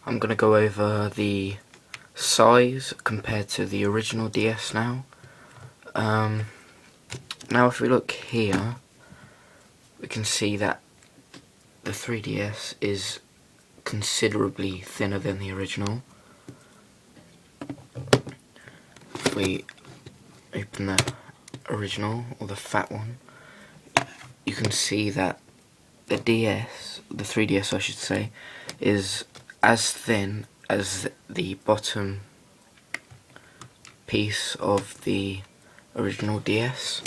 I'm going to go over the size compared to the original DS now. Now if we look here, we can see that the 3DS is considerably thinner than the original. If we open the original, or the fat one, you can see that the 3DS I should say, is as thin as the bottom piece of the original DS.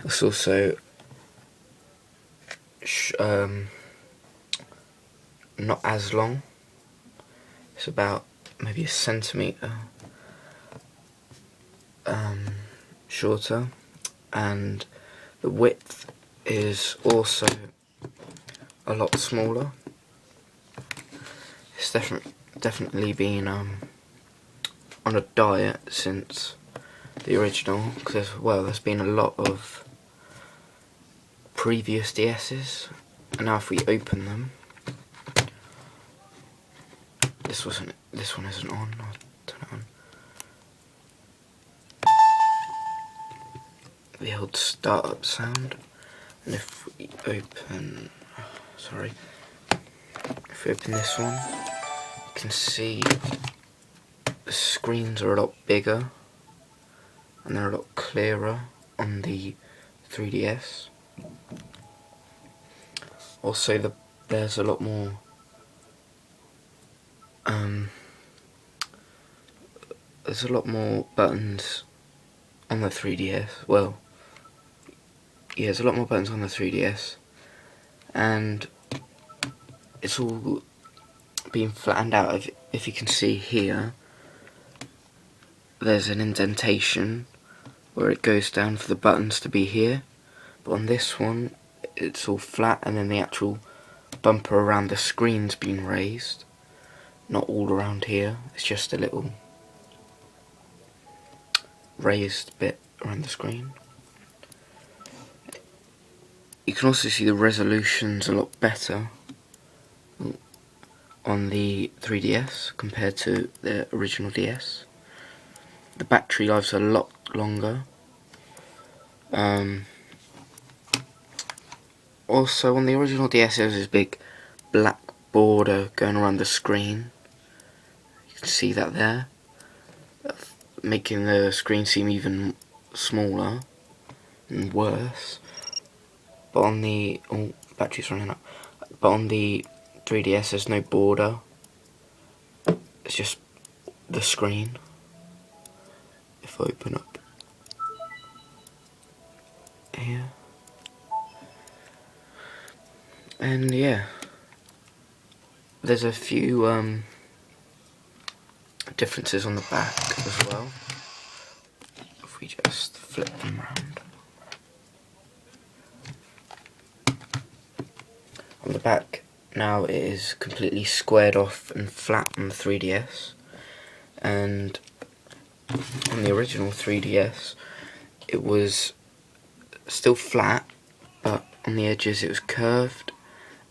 It's also not as long. It's about maybe a centimetre shorter, and the width is also a lot smaller. It's definitely been on a diet since the original, because there's been a lot of previous DS's, and now if we open them, this one isn't on. I'll turn it on. The old startup sound, and if we open, if we open this one, you can see the screens are a lot bigger and they're a lot clearer on the 3DS. Also, there's a lot more buttons on the 3DS. There's a lot more buttons on the 3DS, and it's all being flattened out. If you can see here, there's an indentation where it goes down for the buttons to be here, but on this one it's all flat, and then the actual bumper around the screen's been raised, not all around here. It's just a little raised bit around the screen. You can also see the resolution's a lot better on the 3DS compared to the original DS. The battery life's a lot longer. Also, on the original DS there was this big black border going around the screen. You can see that there, making the screen seem even smaller and worse. But on the battery's running up. But on the 3DS there's no border. It's just the screen. If I open up here, and yeah, there's a few differences on the back as well. If we just flip them around. On the back now it is completely squared off and flat on the 3DS, and on the original 3DS it was still flat, but on the edges it was curved,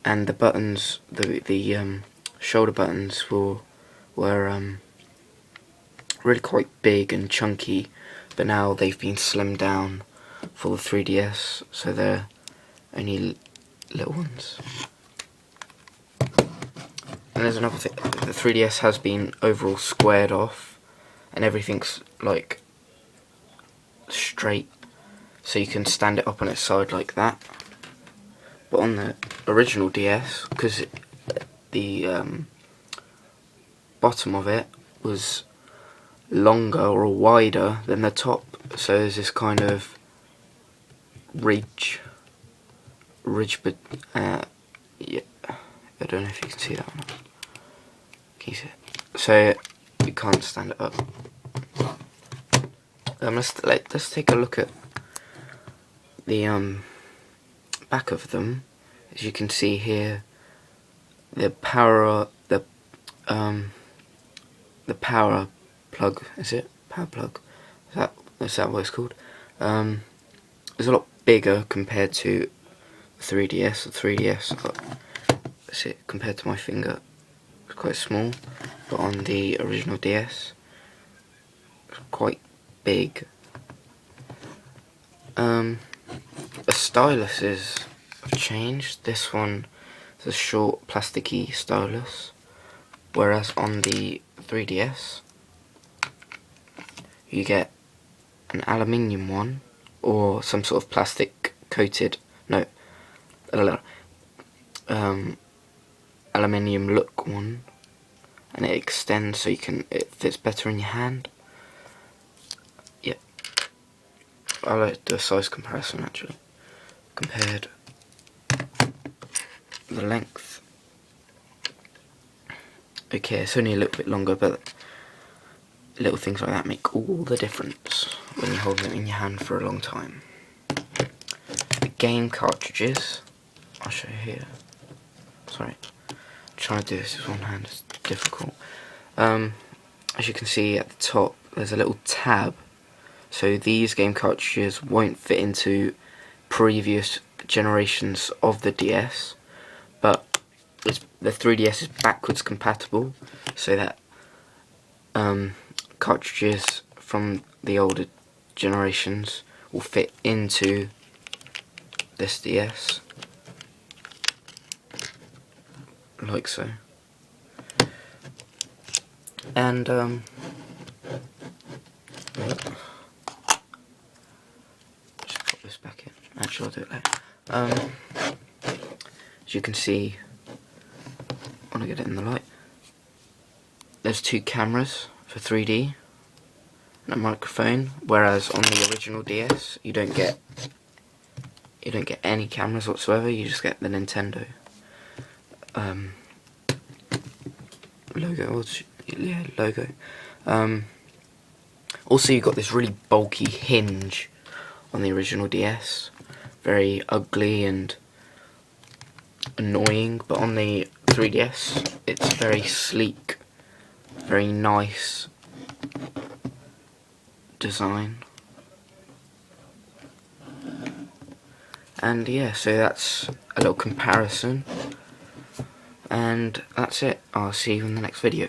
and the buttons, the shoulder buttons were really quite big and chunky, but now they've been slimmed down for the 3DS, so they're only little ones. And there's another thing, the 3DS has been overall squared off, and everything's like straight, so you can stand it up on its side like that. But on the original DS, because the bottom of it was longer or wider than the top, so there's this kind of ridge, but yeah, I don't know if you can see that or not. Can you see it? So you can't stand it up. Let's take a look at the back of them. As you can see here, the power plug, is it? Power plug. Is that what it's called? It's a lot bigger compared to the 3DS. The 3DS, let's see, compared to my finger, it's quite small, but on the original DS, it's quite big. The styluses have changed. This one is a short plasticky stylus, whereas on the 3DS you get an aluminium one, or some sort of plastic coated, aluminium look one, and it extends so it fits better in your hand. Yep, I like to do a size comparison actually. Compared the length. Okay, it's only a little bit longer, but little things like that make all the difference when you hold them in your hand for a long time. The game cartridges, I'll show you here. Sorry, trying to do this with one hand is difficult. As you can see at the top, there's a little tab. So these game cartridges won't fit into previous generations of the DS, but the 3DS is backwards compatible, so that cartridges from the older generations will fit into this DS, like so. And just pop this back in. Actually, I'll do it later. As you can see, I want to get it in the light. There's two cameras for 3D and a microphone, whereas on the original DS you don't get any cameras whatsoever. You just get the Nintendo logo. Also, you got this really bulky hinge on the original DS, very ugly and annoying, but on the 3DS it's very sleek, very nice design. And yeah, so that's a little comparison, and that's it. I'll see you in the next video.